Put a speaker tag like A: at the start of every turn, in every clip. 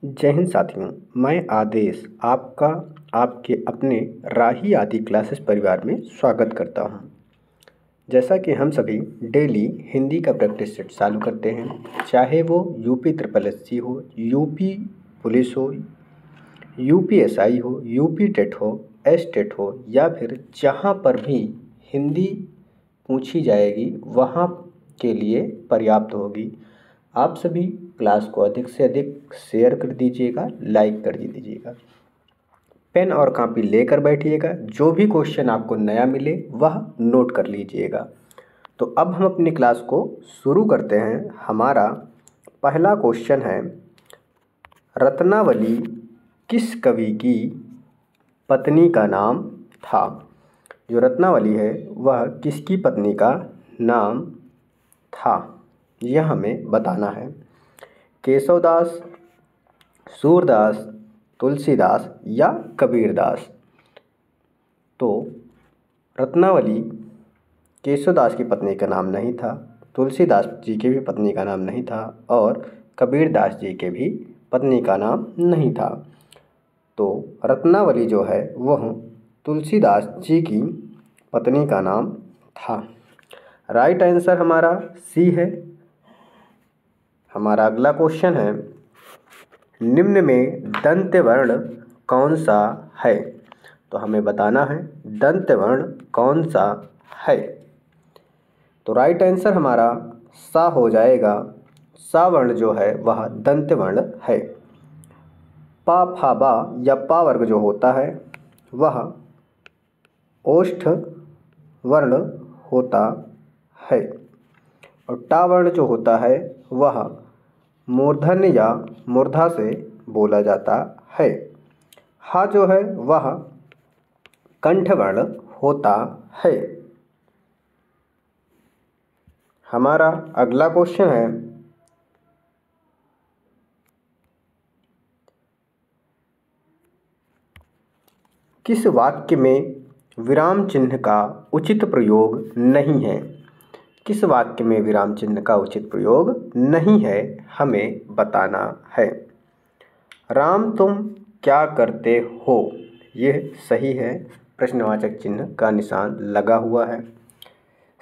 A: जय हिंद साथियों। मैं आदेश आपका आपके अपने राही आदि क्लासेस परिवार में स्वागत करता हूं। जैसा कि हम सभी डेली हिंदी का प्रैक्टिस सेट चालू करते हैं, चाहे वो यूपी ट्रिपल एससी हो, यूपी पुलिस हो, यूपीएसआई हो, यूपी टेट हो, एस टेट हो, या फिर जहां पर भी हिंदी पूछी जाएगी वहां के लिए पर्याप्त होगी। आप सभी क्लास को अधिक से अधिक शेयर कर दीजिएगा, लाइक कर दीजिएगा। पेन और कॉपी लेकर बैठिएगा, जो भी क्वेश्चन आपको नया मिले वह नोट कर लीजिएगा। तो अब हम अपनी क्लास को शुरू करते हैं। हमारा पहला क्वेश्चन है, रत्नावली किस कवि की पत्नी का नाम था? जो रत्नावली है वह किसकी पत्नी का नाम था, यह हमें बताना है। केशवदास, सूरदास, तुलसीदास या कबीरदास? तो रत्नावली केशवदास की पत्नी का नाम नहीं था, तुलसीदास जी के भी पत्नी का नाम नहीं था और कबीरदास जी के भी पत्नी का नाम नहीं था। तो रत्नावली जो है वह तुलसीदास जी की पत्नी का नाम था। राइट आंसर हमारा सी है। हमारा अगला क्वेश्चन है, निम्न में दंत वर्ण कौन सा है? तो हमें बताना है दंत वर्ण कौन सा है। तो राइट आंसर हमारा सा हो जाएगा। सा वर्ण जो है वह दंत वर्ण है। पा फा बा या पा वर्ग जो होता है वह ओष्ठ वर्ण होता है और टा वर्ण जो होता है वह मूर्धन्य या मूर्धा से बोला जाता है। हा जो है वह कंठ वर्ण होता है। हमारा अगला क्वेश्चन है, किस वाक्य में विराम चिन्ह का उचित प्रयोग नहीं है? किस वाक्य में विराम चिन्ह का उचित प्रयोग नहीं है, हमें बताना है। राम तुम क्या करते हो, यह सही है, प्रश्नवाचक चिन्ह का निशान लगा हुआ है।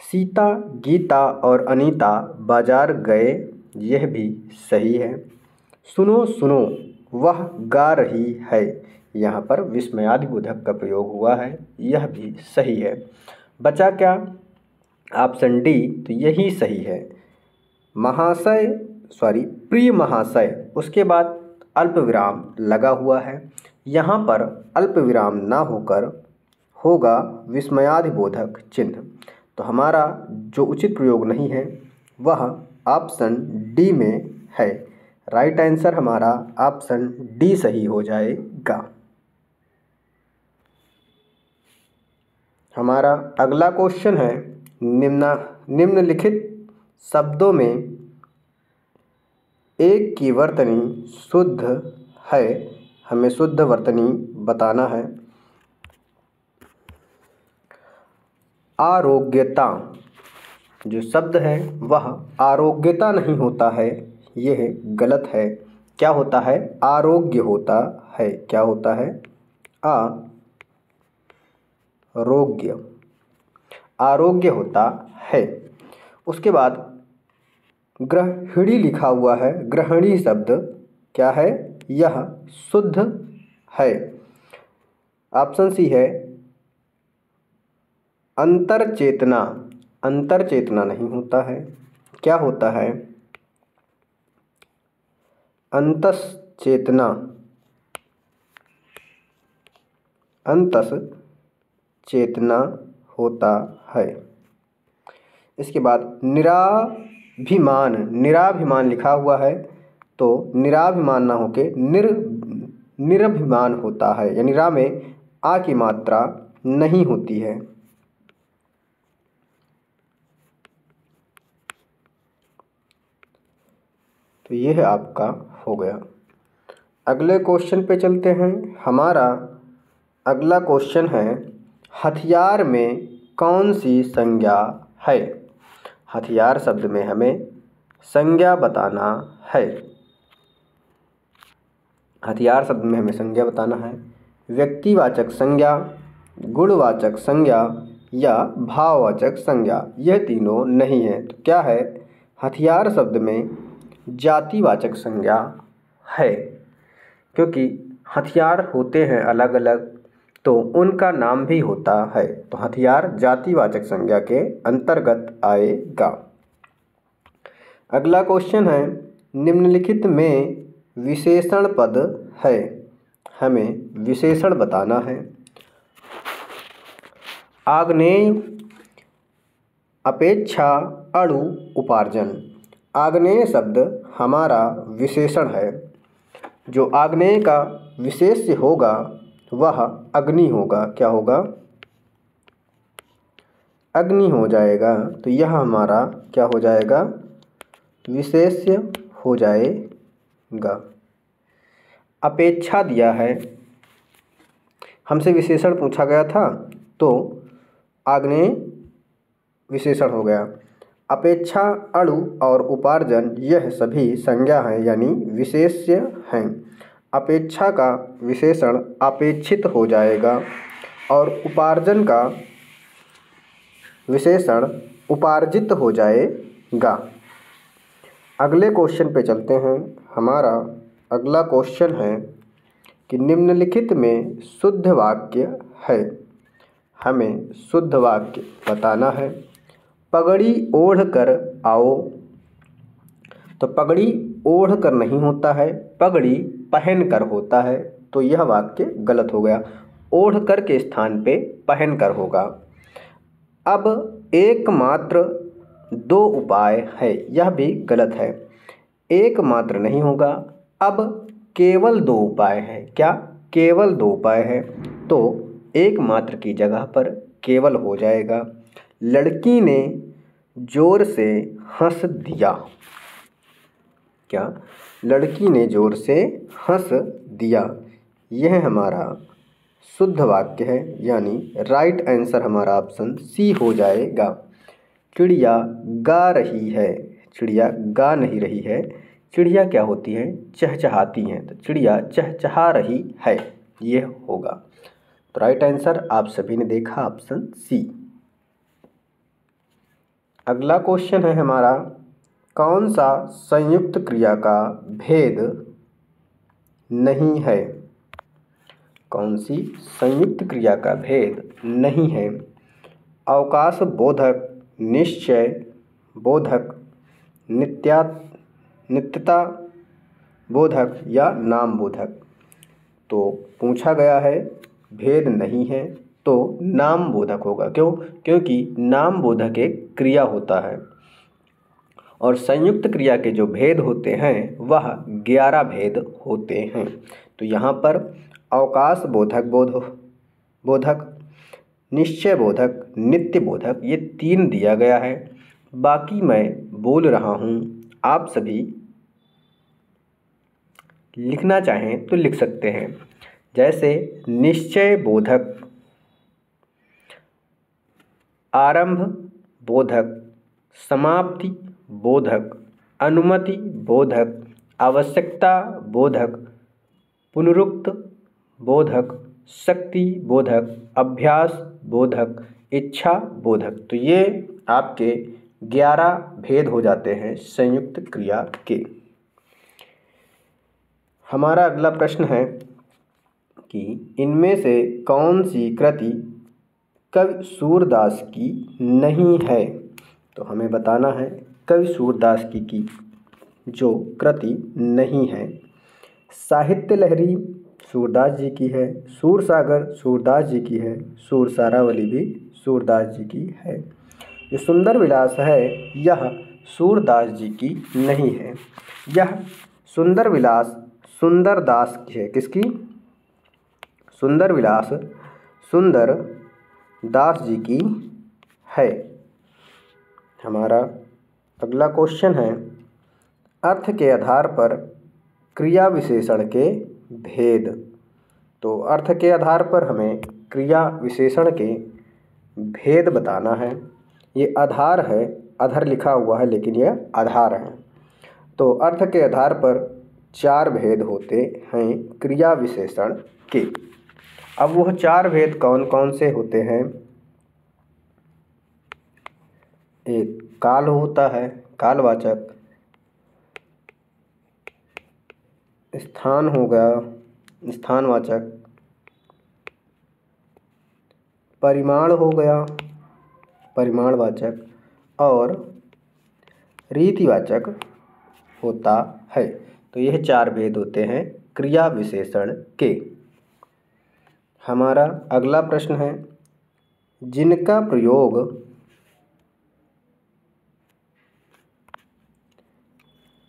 A: सीता, गीता और अनीता बाजार गए, यह भी सही है। सुनो सुनो वह गा रही है, यहाँ पर विस्मयादिबोधक का प्रयोग हुआ है, यह भी सही है। बचा क्या? ऑप्शन डी, तो यही सही है। महाशय प्रिय महाशय, उसके बाद अल्प विराम लगा हुआ है, यहाँ पर अल्प विराम ना होकर होगा विस्मयादिबोधक चिन्ह। तो हमारा जो उचित प्रयोग नहीं है वह ऑप्शन डी में है। राइट आंसर हमारा ऑप्शन डी सही हो जाएगा। हमारा अगला क्वेश्चन है, निम्नलिखित शब्दों में एक की वर्तनी शुद्ध है, हमें शुद्ध वर्तनी बताना है। आरोग्यता जो शब्द है वह आरोग्यता नहीं होता है, यह गलत है। क्या होता है? आरोग्य होता है। क्या होता है? आरोग्य होता है। उसके बाद गृहिणी लिखा हुआ है, गृहिणी शब्द क्या है? यह शुद्ध है। ऑप्शन सी है। अंतरचेतना, अंतरचेतना नहीं होता है। क्या होता है? अंतश्चेतना, अंतश्चेतना होता है। इसके बाद निराभिमान, निराभिमान लिखा हुआ है, तो निराभिमान ना होके निरभिमान होता है, यानी रा में आ की मात्रा नहीं होती है। तो यह आपका हो गया। अगले क्वेश्चन पे चलते हैं। हमारा अगला क्वेश्चन है, हथियार में कौन सी संज्ञा है? हथियार शब्द में हमें संज्ञा बताना है। हथियार शब्द में हमें संज्ञा बताना है। व्यक्तिवाचक संज्ञा, गुणवाचक संज्ञा या भाववाचक संज्ञा, यह तीनों नहीं है। तो क्या है? हथियार शब्द में जातिवाचक संज्ञा है, क्योंकि हथियार होते हैं अलग अलग तो उनका नाम भी होता है। तो हथियार जातिवाचक संज्ञा के अंतर्गत आएगा। अगला क्वेश्चन है, निम्नलिखित में विशेषण पद है, हमें विशेषण बताना है। आग्नेय, अपेक्षा, अणु, उपार्जन। आग्नेय शब्द हमारा विशेषण है। जो आग्नेय का विशेष्य होगा वह अग्नि होगा। क्या होगा? अग्नि हो जाएगा। तो यह हमारा क्या हो जाएगा? विशेष्य हो जाएगा। अपेक्षा दिया है, हमसे विशेषण पूछा गया था तो आग्नेय विशेषण हो गया। अपेक्षा, अणु और उपार्जन यह सभी संज्ञा हैं, यानी विशेष्य हैं। अपेक्षा का विशेषण अपेक्षित हो जाएगा और उपार्जन का विशेषण उपार्जित हो जाएगा। अगले क्वेश्चन पे चलते हैं। हमारा अगला क्वेश्चन है कि निम्नलिखित में शुद्ध वाक्य है, हमें शुद्ध वाक्य बताना है। पगड़ी ओढ़ कर आओ। तो पगड़ी ओढ़ कर नहीं होता है, पगड़ी पहन कर होता है। तो यह वाक्य गलत हो गया। ओढ़ कर के स्थान पे पहन कर होगा। अब एकमात्र दो उपाय है, यह भी गलत है। एकमात्र नहीं होगा, अब केवल दो उपाय है। क्या? केवल दो उपाय है। तो एकमात्र की जगह पर केवल हो जाएगा। लड़की ने जोर से हंस दिया। क्या? लड़की ने जोर से हंस दिया। यह हमारा शुद्ध वाक्य है, यानी राइट आंसर हमारा ऑप्शन सी हो जाएगा। चिड़िया गा रही है। चिड़िया गा नहीं रही है। चिड़िया क्या होती है? चहचहाती हैं। तो चिड़िया चहचहा रही है, यह होगा। तो राइट आंसर आप सभी ने देखा ऑप्शन सी। अगला क्वेश्चन है हमारा, कौन सा संयुक्त क्रिया का भेद नहीं है? कौन सी संयुक्त क्रिया का भेद नहीं है? अवकाश बोधक, निश्चय बोधक, नित्यता बोधक या नाम बोधक। तो पूछा गया है भेद नहीं है तो नाम बोधक होगा। क्यों? क्योंकि नाम बोधक एक क्रिया होता है और संयुक्त क्रिया के जो भेद होते हैं वह 11 भेद होते हैं। तो यहाँ पर अवकाश बोधक बोधक, निश्चय बोधक, नित्य बोधक, ये 3 दिया गया है। बाकी मैं बोल रहा हूँ, आप सभी लिखना चाहें तो लिख सकते हैं। जैसे निश्चय बोधक, आरंभ बोधक, समाप्ति बोधक, अनुमति बोधक, आवश्यकता बोधक, पुनरुक्त बोधक, शक्ति बोधक, अभ्यास बोधक, इच्छा बोधक। तो ये आपके 11 भेद हो जाते हैं संयुक्त क्रिया के। हमारा अगला प्रश्न है कि इनमें से कौन सी कृति कवि सूरदास की नहीं है? तो हमें बताना है कवि सूरदास की जो कृति नहीं है। साहित्य लहरी सूरदास जी की है, सूरसागर सूरदास जी की है, सूरसारावली भी सूरदास जी की है। जो सुंदर विलास है यह सूरदास जी की नहीं है। यह सुंदर विलास सुंदरदास की है। किसकी? सुंदर विलास सुंदर दास जी की है। हमारा अगला क्वेश्चन है, अर्थ के आधार पर क्रिया विशेषण के भेद। तो अर्थ के आधार पर हमें क्रिया विशेषण के भेद बताना है। ये आधार है, अधर लिखा हुआ है लेकिन यह आधार है। तो अर्थ के आधार पर 4 भेद होते हैं क्रिया विशेषण के। अब वह 4 भेद कौन कौन से होते हैं? एक काल होता है, कालवाचक। स्थान हो गया, स्थानवाचक। परिमाण हो गया, परिमाणवाचक। और रीतिवाचक होता है। तो यह 4 भेद होते हैं क्रिया विशेषण के। हमारा अगला प्रश्न है, जिनका प्रयोग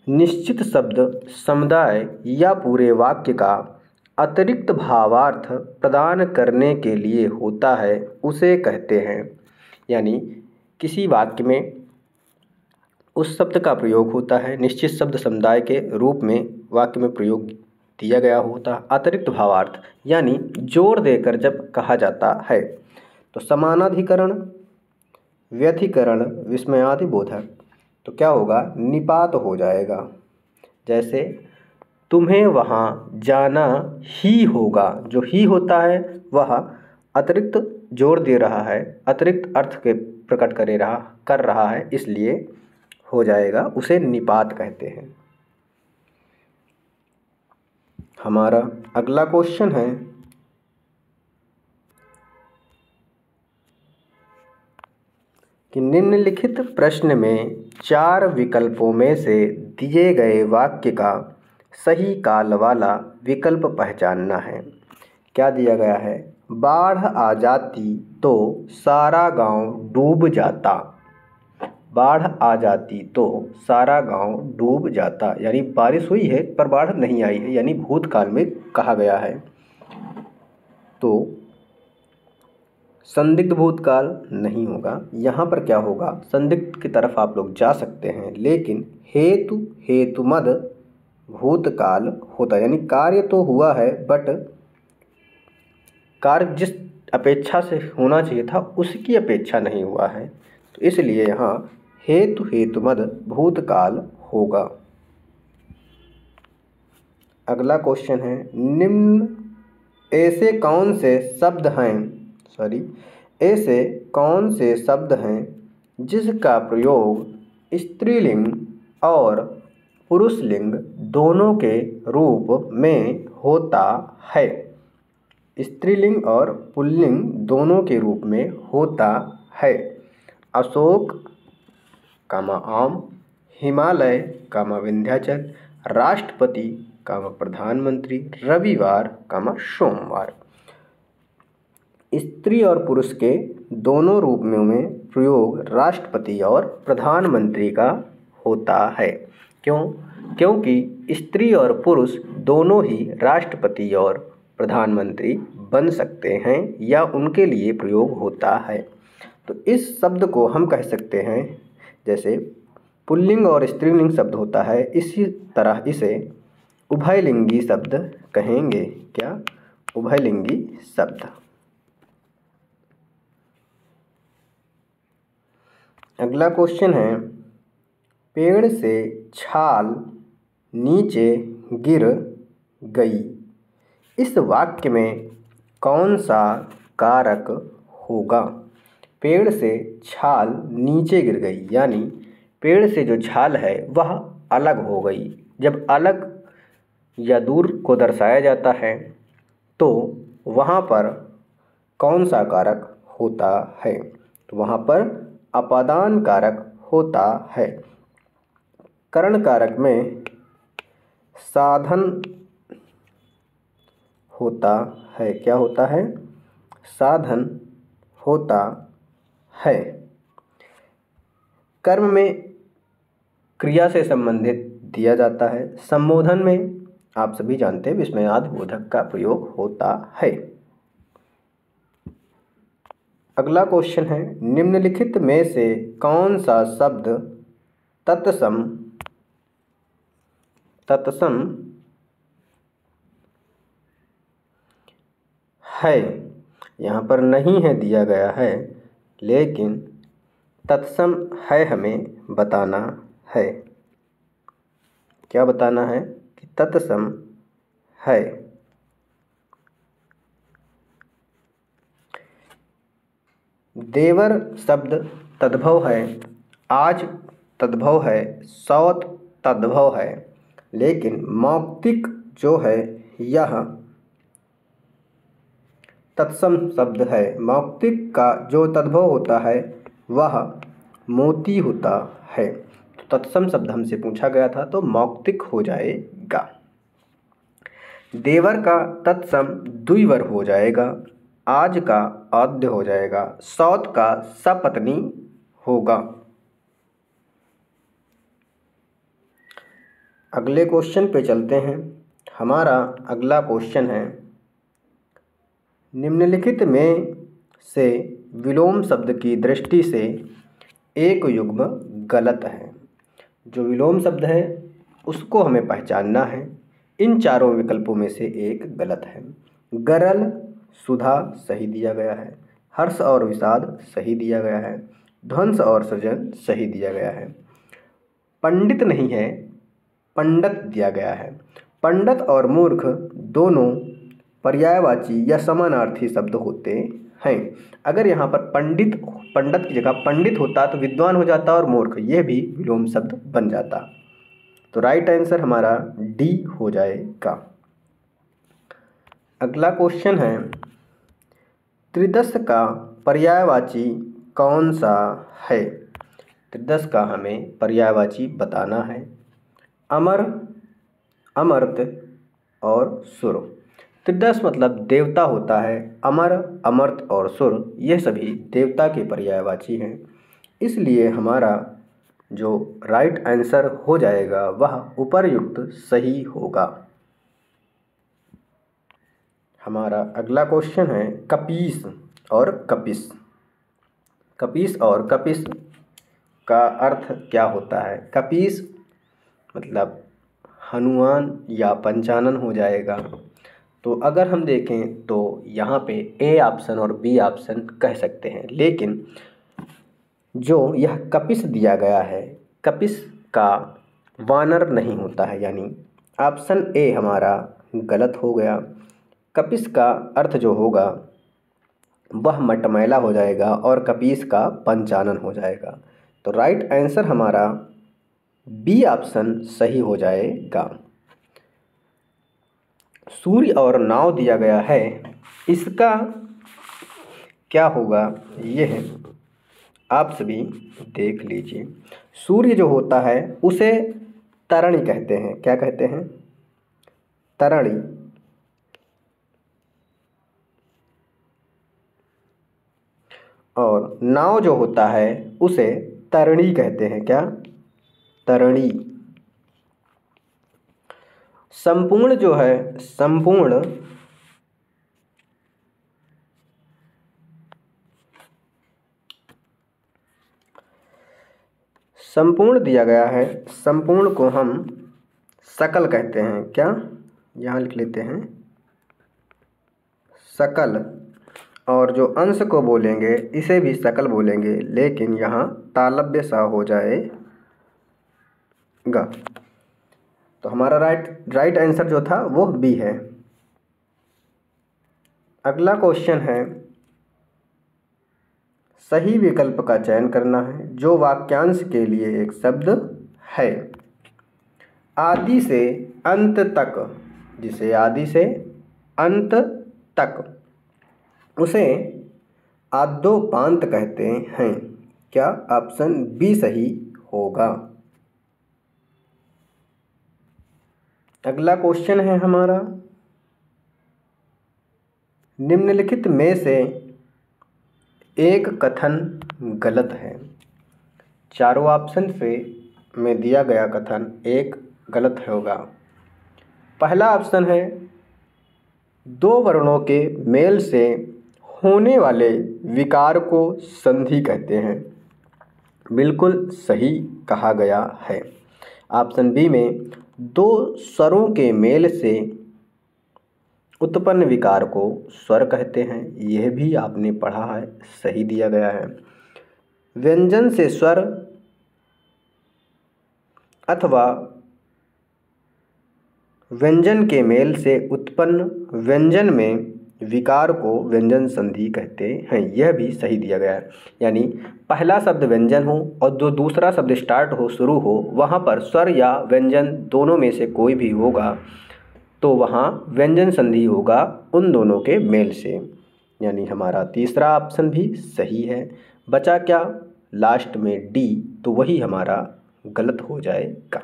A: निश्चित शब्द समुदाय या पूरे वाक्य का अतिरिक्त भावार्थ प्रदान करने के लिए होता है उसे कहते हैं। यानी किसी वाक्य में उस शब्द का प्रयोग होता है, निश्चित शब्द समुदाय के रूप में वाक्य में प्रयोग दिया गया होता है, अतिरिक्त भावार्थ यानी जोर देकर जब कहा जाता है। तो समानाधिकरण, व्यधिकरण, विस्मयादिबोधक, तो क्या होगा? निपात हो जाएगा। जैसे तुम्हें वहाँ जाना ही होगा, जो ही होता है वह अतिरिक्त जोर दे रहा है, अतिरिक्त अर्थ के प्रकट कर रहा है, इसलिए हो जाएगा, उसे निपात कहते हैं। हमारा अगला क्वेश्चन है, कि निम्नलिखित प्रश्न में 4 विकल्पों में से दिए गए वाक्य का सही काल वाला विकल्प पहचानना है। क्या दिया गया है? बाढ़ आ जाती तो सारा गांव डूब जाता। बाढ़ आ जाती तो सारा गांव डूब जाता, यानी बारिश हुई है पर बाढ़ नहीं आई है, यानी भूतकाल में कहा गया है। तो संदिग्ध भूतकाल नहीं होगा, यहाँ पर क्या होगा? संदिग्ध की तरफ आप लोग जा सकते हैं, लेकिन हेतु हेतुमद भूतकाल होता है। यानी कार्य तो हुआ है बट कार्य जिस अपेक्षा से होना चाहिए था उसकी अपेक्षा नहीं हुआ है, तो इसलिए यहाँ हेतु हेतुमद भूतकाल होगा। अगला क्वेश्चन है, निम्न ऐसे कौन से शब्द हैं जिसका प्रयोग स्त्रीलिंग और पुरुषलिंग दोनों के रूप में होता है? स्त्रीलिंग और पुल्लिंग दोनों के रूप में होता है। अशोक कामा आम, हिमालय कामा विंध्याचल, राष्ट्रपति कामा प्रधानमंत्री, रविवार कामा सोमवार। स्त्री और पुरुष के दोनों रूप में प्रयोग राष्ट्रपति और प्रधानमंत्री का होता है। क्यों? क्योंकि स्त्री और पुरुष दोनों ही राष्ट्रपति और प्रधानमंत्री बन सकते हैं या उनके लिए प्रयोग होता है। तो इस शब्द को हम कह सकते हैं, जैसे पुल्लिंग और स्त्रीलिंग शब्द होता है, इसी तरह इसे उभयलिंगी शब्द कहेंगे। क्या? उभयलिंगी शब्द। अगला क्वेश्चन है, पेड़ से छाल नीचे गिर गई, इस वाक्य में कौन सा कारक होगा? पेड़ से छाल नीचे गिर गई, यानी पेड़ से जो छाल है वह अलग हो गई। जब अलग या दूर को दर्शाया जाता है तो वहाँ पर कौन सा कारक होता है? तो वहाँ पर अपादान कारक होता है। करण कारक में साधन होता है। क्या होता है? साधन होता है। कर्म में क्रिया से संबंधित दिया जाता है। संबोधन में आप सभी जानते हैं विस्मयादिबोधक का प्रयोग होता है। अगला क्वेश्चन है, निम्नलिखित में से कौन सा शब्द तत्सम है? यहाँ पर नहीं है दिया गया है, लेकिन तत्सम है हमें बताना है। क्या बताना है? कि तत्सम है। देवर शब्द तद्भव है, आज तद्भव है, सौत तद्भव है, लेकिन मौक्तिक जो है यह तत्सम शब्द है। मौक्तिक का जो तद्भव होता है वह मोती होता है। तो तत्सम शब्द हमसे पूछा गया था तो मौक्तिक हो जाएगा। देवर का तत्सम द्विवर हो जाएगा, आज का आद्य हो जाएगा, सौत का सपत्नी होगा। अगले क्वेश्चन पे चलते हैं। हमारा अगला क्वेश्चन है, निम्नलिखित में से विलोम शब्द की दृष्टि से एक युग्म गलत है। जो विलोम शब्द है उसको हमें पहचानना है। इन चारों विकल्पों में से एक गलत है। गरल सुधा सही दिया गया है, हर्ष और विषाद सही दिया गया है, ध्वंस और सृजन सही दिया गया है। पंडित नहीं है, पंडित दिया गया है। पंडित और मूर्ख दोनों पर्यायवाची या समानार्थी शब्द होते हैं। अगर यहाँ पर पंडित की जगह पंडित होता तो विद्वान हो जाता और मूर्ख यह भी विलोम शब्द बन जाता। तो राइट आंसर हमारा डी हो जाएगा। अगला क्वेश्चन है, त्रिदश का पर्यायवाची कौन सा है? त्रिदश का हमें पर्यायवाची बताना है। अमर, अमर्त्य और सुर। त्रिदश मतलब देवता होता है। अमर, अमर्त्य और सुर ये सभी देवता के पर्यायवाची हैं। इसलिए हमारा जो राइट आंसर हो जाएगा वह उपर्युक्त सही होगा। हमारा अगला क्वेश्चन है, कपीस और कपिस। कपीस और कपिस का अर्थ क्या होता है? कपीस मतलब हनुमान या पंचानन हो जाएगा। तो अगर हम देखें तो यहाँ पे ए ऑप्शन और बी ऑप्शन कह सकते हैं, लेकिन जो यह कपिस दिया गया है, कपिस का वानर नहीं होता है, यानी ऑप्शन ए हमारा गलत हो गया। कपिस का अर्थ जो होगा वह मटमैला हो जाएगा और कपीस का पंचानन हो जाएगा। तो राइट आंसर हमारा बी ऑप्शन सही हो जाएगा। सूर्य और नाव दिया गया है, इसका क्या होगा यह आप सभी देख लीजिए। सूर्य जो होता है उसे तरणी कहते हैं। क्या कहते हैं? तरणी। और नाव जो होता है उसे तरणी कहते हैं। क्या? तरणी। संपूर्ण जो है, संपूर्ण संपूर्ण दिया गया है। संपूर्ण को हम सकल कहते हैं। क्या? यहाँ लिख लेते हैं सकल। और जो अंश को बोलेंगे इसे भी सकल बोलेंगे, लेकिन यहाँ तालव्य सा हो जाएगा। तो हमारा राइट आंसर जो था वो बी है। अगला क्वेश्चन है, सही विकल्प का चयन करना है जो वाक्यांश के लिए एक शब्द है। आदि से अंत तक, जिसे आदि से अंत तक उसे आद्योपांत कहते हैं। क्या? ऑप्शन बी सही होगा। अगला क्वेश्चन है हमारा, निम्नलिखित में से एक कथन गलत है। चारों ऑप्शन से में दिया गया कथन एक गलत होगा। पहला ऑप्शन है, दो वर्णों के मेल से होने वाले विकार को संधि कहते हैं। बिल्कुल सही कहा गया है। ऑप्शन बी में दो स्वरों के मेल से उत्पन्न विकार को स्वर कहते हैं। यह भी आपने पढ़ा है, सही दिया गया है। व्यंजन से स्वर अथवा व्यंजन के मेल से उत्पन्न व्यंजन में विकार को व्यंजन संधि कहते हैं। यह भी सही दिया गया है। यानी पहला शब्द व्यंजन हो और जो दूसरा शब्द स्टार्ट हो, शुरू हो, वहाँ पर स्वर या व्यंजन दोनों में से कोई भी होगा तो वहाँ व्यंजन संधि होगा उन दोनों के मेल से। यानी हमारा तीसरा ऑप्शन भी सही है। बचा क्या? लास्ट में डी, तो वही हमारा गलत हो जाएगा।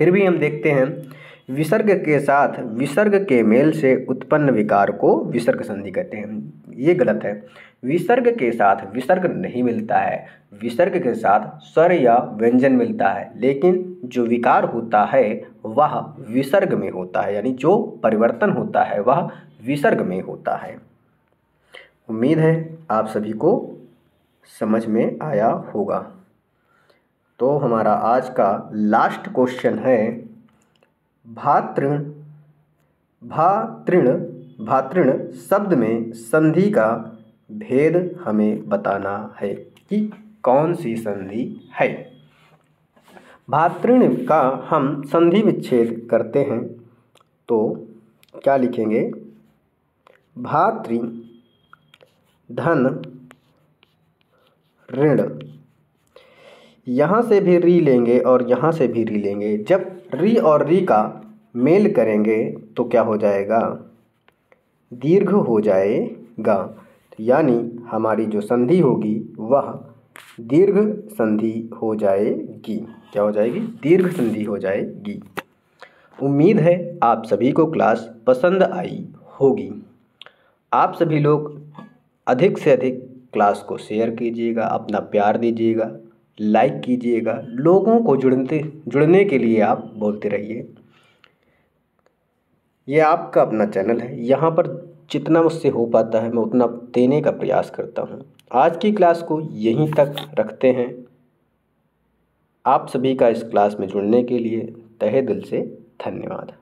A: फिर भी हम देखते हैं, विसर्ग के साथ विसर्ग के मेल से उत्पन्न विकार को विसर्ग संधि कहते हैं। ये गलत है। विसर्ग के साथ विसर्ग नहीं मिलता है, विसर्ग के साथ स्वर या व्यंजन मिलता है, लेकिन जो विकार होता है वह विसर्ग में होता है। यानी जो परिवर्तन होता है वह विसर्ग में होता है। उम्मीद है आप सभी को समझ में आया होगा। तो हमारा आज का लास्ट क्वेश्चन है, भातृण भातृण शब्द में संधि का भेद हमें बताना है कि कौन सी संधि है। भातृण का हम संधि विच्छेद करते हैं तो क्या लिखेंगे? भातृ धन ऋण। यहाँ से भी री लेंगे और यहाँ से भी री लेंगे। जब री और री का मेल करेंगे तो क्या हो जाएगा? दीर्घ हो जाएगा। यानी हमारी जो संधि होगी वह दीर्घ संधि हो जाएगी। क्या हो जाएगी? दीर्घ संधि हो जाएगी। उम्मीद है आप सभी को क्लास पसंद आई होगी। आप सभी लोग अधिक से अधिक क्लास को शेयर कीजिएगा, अपना प्यार दीजिएगा, लाइक कीजिएगा, लोगों को जुड़ने के लिए आप बोलते रहिए। ये आपका अपना चैनल है, यहाँ पर जितना मुझसे हो पाता है मैं उतना देने का प्रयास करता हूँ। आज की क्लास को यहीं तक रखते हैं। आप सभी का इस क्लास में जुड़ने के लिए तहे दिल से धन्यवाद।